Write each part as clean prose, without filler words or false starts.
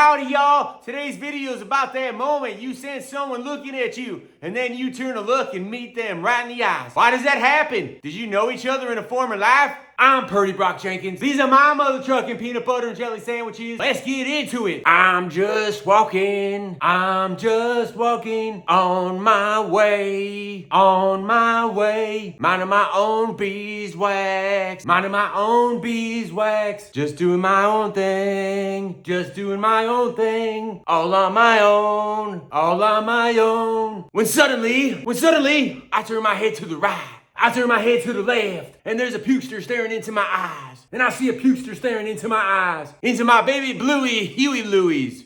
Howdy y'all! Today's video is about that moment you sense someone looking at you and then you turn to look and meet them right in the eyes. Why does that happen? Did you know each other in a former life? I'm Purdy Jenkins. These are my mother trucking peanut butter and jelly sandwiches. Let's get into it. I'm just walking on my way, minding my own beeswax, just doing my own thing, all on my own. When suddenly, I turn my head to the right. I turn my head to the left, and there's a pukester staring into my eyes. And I see a pukester staring into my eyes. Into my baby bluey Huey Louies.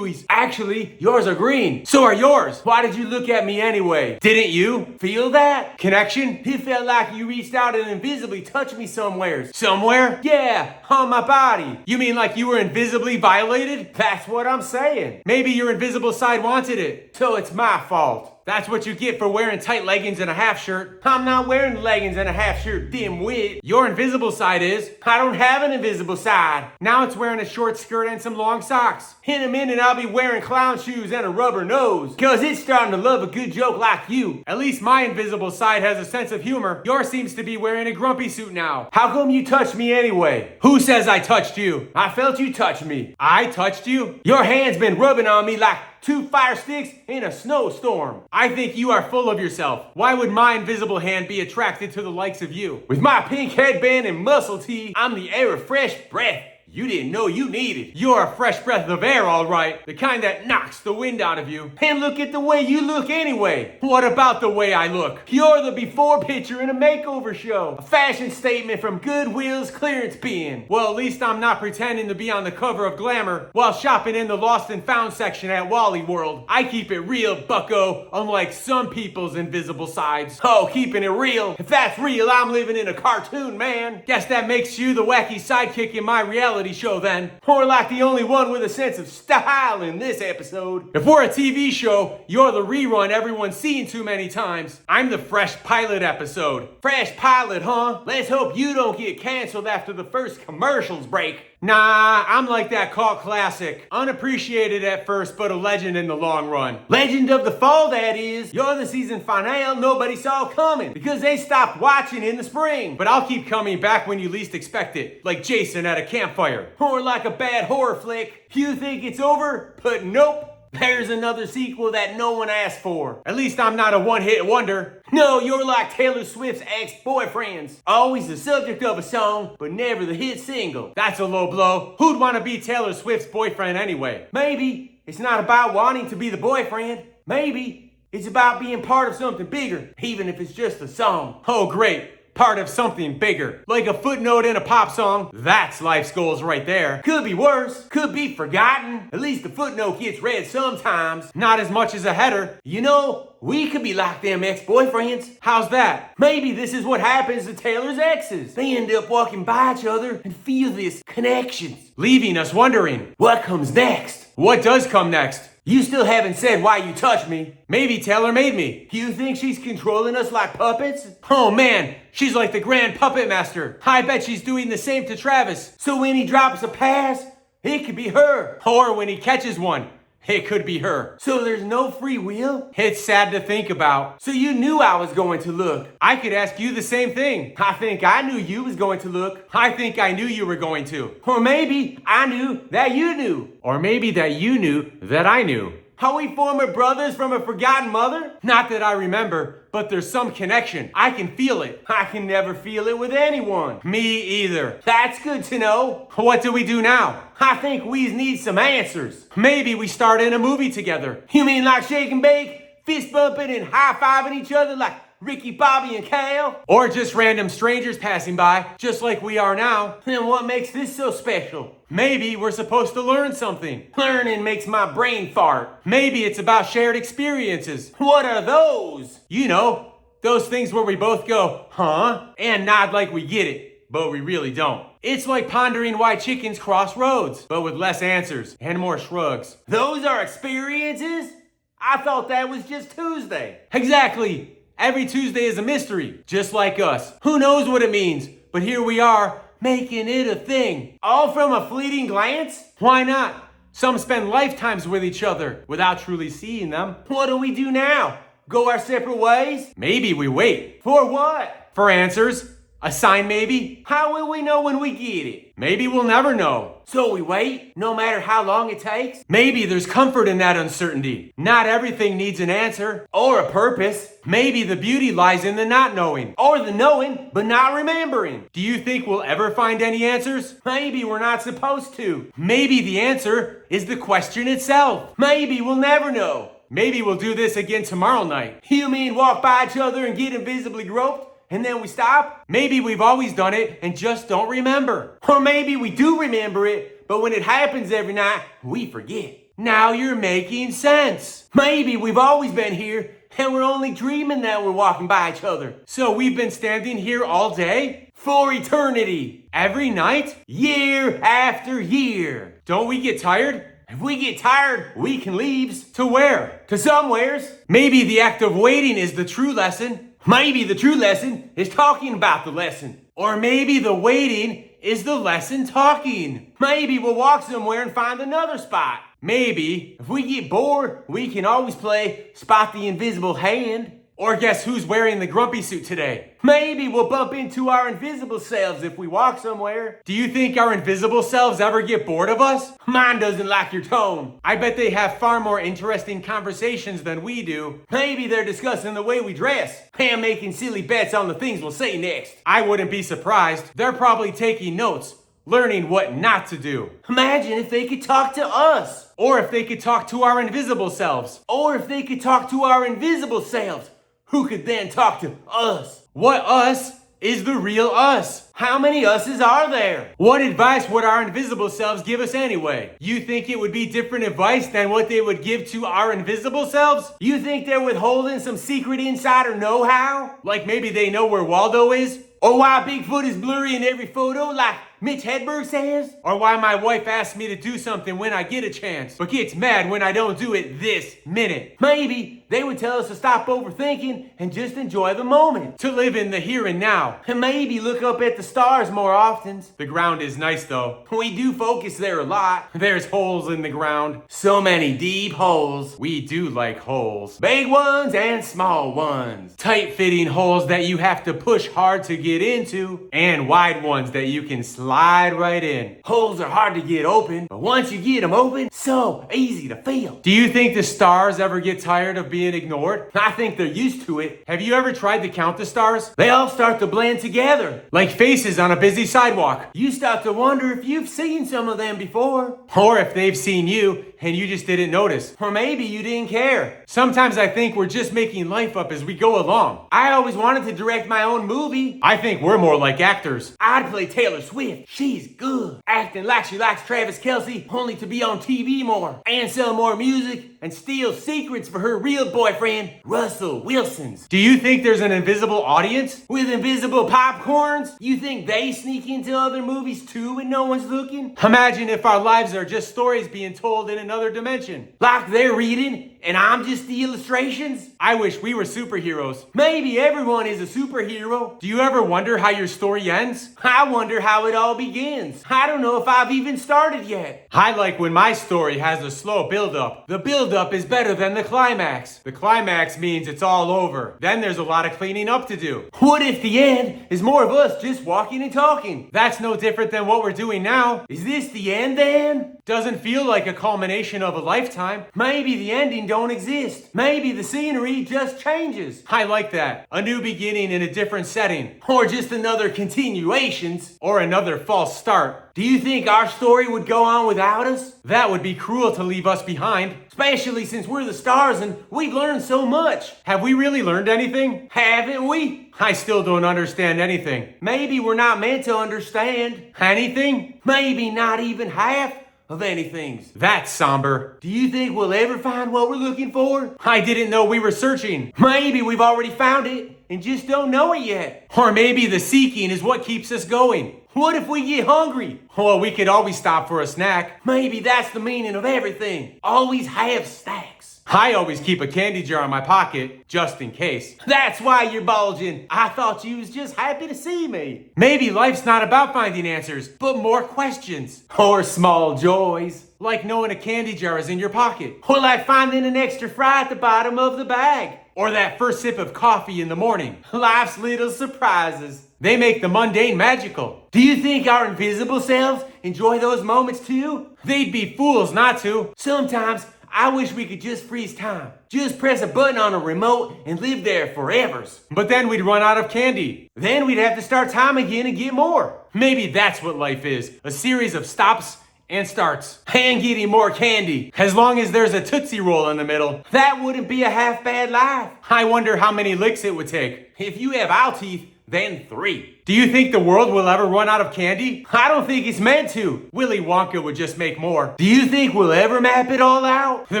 Actually, yours are green. So are yours. Why did you look at me anyway? Didn't you feel that connection? It felt like you reached out and invisibly touched me somewhere. Somewhere? Yeah, on my body. You mean like you were invisibly violated? That's what I'm saying. Maybe your invisible side wanted it, so it's my fault. That's what you get for wearing tight leggings and a half shirt. I'm not wearing leggings and a half shirt, dimwit. Your invisible side is. I don't have an invisible side. Now it's wearing a short skirt and some long socks. In a minute I'll be wearing clown shoes and a rubber nose. Cause it's starting to love a good joke like you. At least my invisible side has a sense of humor. Yours seems to be wearing a grumpy suit now. How come you touched me anyway? Who says I touched you? I felt you touch me. I touched you? Your hand's been rubbing on me like 2 fire sticks in a snowstorm. I think you are full of yourself. Why would my invisible hand be attracted to the likes of you? With my pink headband and muscle tee, I'm the air of fresh breath you didn't know you needed. You're a fresh breath of air, all right. The kind that knocks the wind out of you. And look at the way you look anyway. What about the way I look? You're the before picture in a makeover show. A fashion statement from Goodwill's clearance bin. Well, at least I'm not pretending to be on the cover of Glamour while shopping in the lost and found section at Wally World. I keep it real, bucko, unlike some people's invisible sides. Oh, keeping it real. If that's real, I'm living in a cartoon, man. Guess that makes you the wacky sidekick in my reality show then. Or like the only one with a sense of style in this episode. If we're a TV show, you're the rerun everyone's seen too many times. I'm the fresh pilot episode. Fresh pilot, huh? Let's hope you don't get canceled after the first commercials break. Nah, I'm like that cult classic. Unappreciated at first, but a legend in the long run. Legend of the Fall, that is. You're the season finale nobody saw coming because they stopped watching in the spring. But I'll keep coming back when you least expect it, like Jason at a campfire. Or like a bad horror flick. You think it's over, but nope. There's another sequel that no one asked for. At least I'm not a one-hit wonder. No, you're like Taylor Swift's ex-boyfriends. Always the subject of a song, but never the hit single. That's a low blow. Who'd want to be Taylor Swift's boyfriend anyway? Maybe it's not about wanting to be the boyfriend. Maybe it's about being part of something bigger, even if it's just a song. Oh, great. Part of something bigger. Like a footnote in a pop song. That's life's goals right there. Could be worse. Could be forgotten. At least the footnote gets read sometimes. Not as much as a header. You know, we could be like them ex-boyfriends. How's that? Maybe this is what happens to Taylor's exes. They end up walking by each other and feel this connection, leaving us wondering, what comes next? What does come next? You still haven't said why you touched me. Maybe Taylor made me. You think she's controlling us like puppets? Oh man, she's like the grand puppet master. I bet she's doing the same to Travis. So when he drops a pass, it could be her. Or when he catches one, it could be her. So there's no free will? It's sad to think about. So you knew I was going to look. I could ask you the same thing. I think I knew you was going to look. I think I knew you were going to. Or maybe I knew that you knew. Or maybe that you knew that I knew. Are we former brothers from a forgotten mother? Not that I remember, but there's some connection. I can feel it. I can never feel it with anyone. Me either. That's good to know. What do we do now? I think we need some answers. Maybe we start in a movie together. You mean like shake and bake, fist bumping and high-fiving each other like Ricky, Bobby, and Cal? Or just random strangers passing by, just like we are now. Then what makes this so special? Maybe we're supposed to learn something. Learning makes my brain fart. Maybe it's about shared experiences. What are those? You know, those things where we both go, huh? And nod like we get it, but we really don't. It's like pondering why chickens cross roads, but with less answers and more shrugs. Those are experiences? I thought that was just Tuesday. Exactly. Every Tuesday is a mystery, just like us. Who knows what it means? But here we are, making it a thing. All from a fleeting glance? Why not? Some spend lifetimes with each other without truly seeing them. What do we do now? Go our separate ways? Maybe we wait. For what? For answers. A sign maybe? How will we know when we get it? Maybe we'll never know. So we wait, no matter how long it takes? Maybe there's comfort in that uncertainty. Not everything needs an answer or a purpose. Maybe the beauty lies in the not knowing, or the knowing but not remembering. Do you think we'll ever find any answers? Maybe we're not supposed to. Maybe the answer is the question itself. Maybe we'll never know. Maybe we'll do this again tomorrow night. You mean walk by each other and get invisibly groped? And then we stop? Maybe we've always done it and just don't remember. Or maybe we do remember it, but when it happens every night, we forget. Now you're making sense. Maybe we've always been here and we're only dreaming that we're walking by each other. So we've been standing here all day? For eternity. Every night? Year after year. Don't we get tired? If we get tired, we can leave. To where? To somewheres. Maybe the act of waiting is the true lesson. Maybe the true lesson is talking about the lesson. Or maybe the waiting is the lesson talking. Maybe we'll walk somewhere and find another spot. Maybe if we get bored, we can always play Spot the Invisible Hand. Or guess who's wearing the grumpy suit today? Maybe we'll bump into our invisible selves if we walk somewhere. Do you think our invisible selves ever get bored of us? Mine doesn't like your tone. I bet they have far more interesting conversations than we do. Maybe they're discussing the way we dress and making silly bets on the things we'll say next. I wouldn't be surprised. They're probably taking notes, learning what not to do. Imagine if they could talk to us. Or if they could talk to our invisible selves. Or if they could talk to our invisible selves, who could then talk to us. What us is the real us? How many us's are there? What advice would our invisible selves give us anyway? You think it would be different advice than what they would give to our invisible selves? You think they're withholding some secret insider know-how? Like maybe they know where Waldo is? Or why Bigfoot is blurry in every photo like Mitch Hedberg says? Or why my wife asks me to do something when I get a chance, but gets mad when I don't do it this minute. Maybe they would tell us to stop overthinking and just enjoy the moment. To live in the here and now. And maybe look up at the stars more often. The ground is nice though. We do focus there a lot. There's holes in the ground. So many deep holes. We do like holes. Big ones and small ones. Tight-fitting holes that you have to push hard to get into. And wide ones that you can slide right in. Holes are hard to get open, but once you get them open, so easy to feel. Do you think the stars ever get tired of being ignored? I think they're used to it. Have you ever tried to count the stars? They all start to blend together, like faces on a busy sidewalk. You start to wonder if you've seen some of them before. Or if they've seen you and you just didn't notice. Or maybe you didn't care. Sometimes I think we're just making life up as we go along. I always wanted to direct my own movie. I think we're more like actors. I'd play Taylor Swift. She's good. Acting like she likes Travis Kelce, only to be on TV more. And sell more music and steal secrets for her real boyfriend, Russell Wilson's. Do you think there's an invisible audience? With invisible popcorns? You think they sneak into other movies too when no one's looking? Imagine if our lives are just stories being told in another dimension. Like they're reading and I'm just the illustrations? I wish we were superheroes. Maybe everyone is a superhero. Do you ever wonder how your story ends? I wonder how it all begins. I don't know if I've even started yet. I like when my story has a slow build-up. The build-up is better than the climax. The climax means it's all over. Then there's a lot of cleaning up to do. What if the end is more of us just walking and talking? That's no different than what we're doing now. Is this the end then? Doesn't feel like a culmination of a lifetime. Maybe the ending don't exist. Maybe the scenery just changes. I like that. A new beginning in a different setting. Or just another continuations. Or another false start. Do you think our story would go on without us? That would be cruel to leave us behind. Especially since we're the stars and we've learned so much. Have we really learned anything? Haven't we? I still don't understand anything. Maybe we're not meant to understand anything. Maybe not even half of anything. That's somber. Do you think we'll ever find what we're looking for? I didn't know we were searching. Maybe we've already found it and just don't know it yet. Or maybe the seeking is what keeps us going. What if we get hungry? Well, we could always stop for a snack. Maybe that's the meaning of everything. Always have snacks. I always keep a candy jar in my pocket, just in case. That's why you're bulging. I thought you was just happy to see me. Maybe life's not about finding answers, but more questions. Or small joys, like knowing a candy jar is in your pocket. Or like finding an extra fry at the bottom of the bag. Or that first sip of coffee in the morning. Life's little surprises. They make the mundane magical. Do you think our invisible selves enjoy those moments too? They'd be fools not to. Sometimes I wish we could just freeze time. Just press a button on a remote and live there forevers. But then we'd run out of candy. Then we'd have to start time again and get more. Maybe that's what life is. A series of stops and starts. And getting more candy. As long as there's a Tootsie Roll in the middle. That wouldn't be a half bad life. I wonder how many licks it would take. If you have owl teeth, then 3. Do you think the world will ever run out of candy? I don't think it's meant to. Willy Wonka would just make more. Do you think we'll ever map it all out? The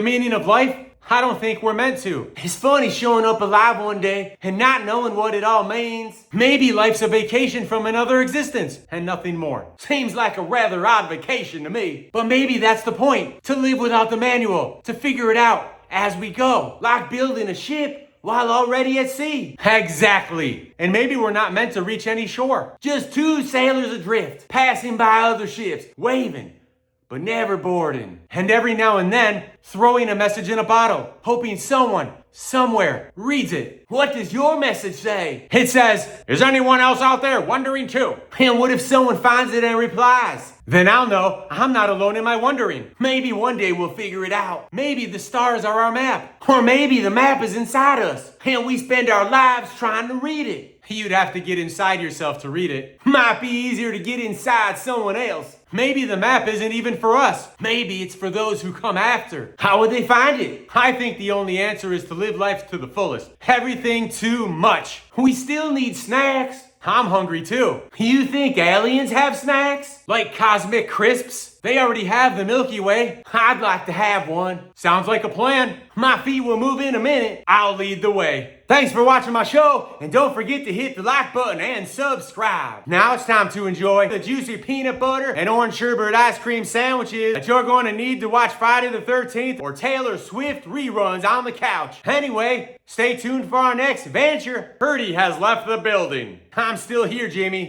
meaning of life? I don't think we're meant to. It's funny showing up alive one day and not knowing what it all means. Maybe life's a vacation from another existence and nothing more. Seems like a rather odd vacation to me. But maybe that's the point. To live without the manual. To figure it out as we go. Like building a ship while already at sea. Exactly. And maybe we're not meant to reach any shore. Just 2 sailors adrift, passing by other ships, waving, but never boarding. And every now and then, throwing a message in a bottle, hoping someone, somewhere, reads it. What does your message say? It says, is anyone else out there wondering too? And what if someone finds it and replies? Then I'll know I'm not alone in my wondering. Maybe one day we'll figure it out. Maybe the stars are our map. Or maybe the map is inside us. And we spend our lives trying to read it. You'd have to get inside yourself to read it. Might be easier to get inside someone else. Maybe the map isn't even for us. Maybe it's for those who come after. How would they find it? I think the only answer is to live life to the fullest. Everything too much. We still need snacks. I'm hungry too. You think aliens have snacks? Like cosmic crisps? They already have the Milky Way. I'd like to have one. Sounds like a plan. My feet will move in a minute. I'll lead the way. Thanks for watching my show, and don't forget to hit the like button and subscribe. Now it's time to enjoy the juicy peanut butter and orange sherbet ice cream sandwiches that you're going to need to watch Friday the 13th or Taylor Swift reruns on the couch. Anyway, stay tuned for our next adventure. Purdy has left the building. I'm still here, Jimmy.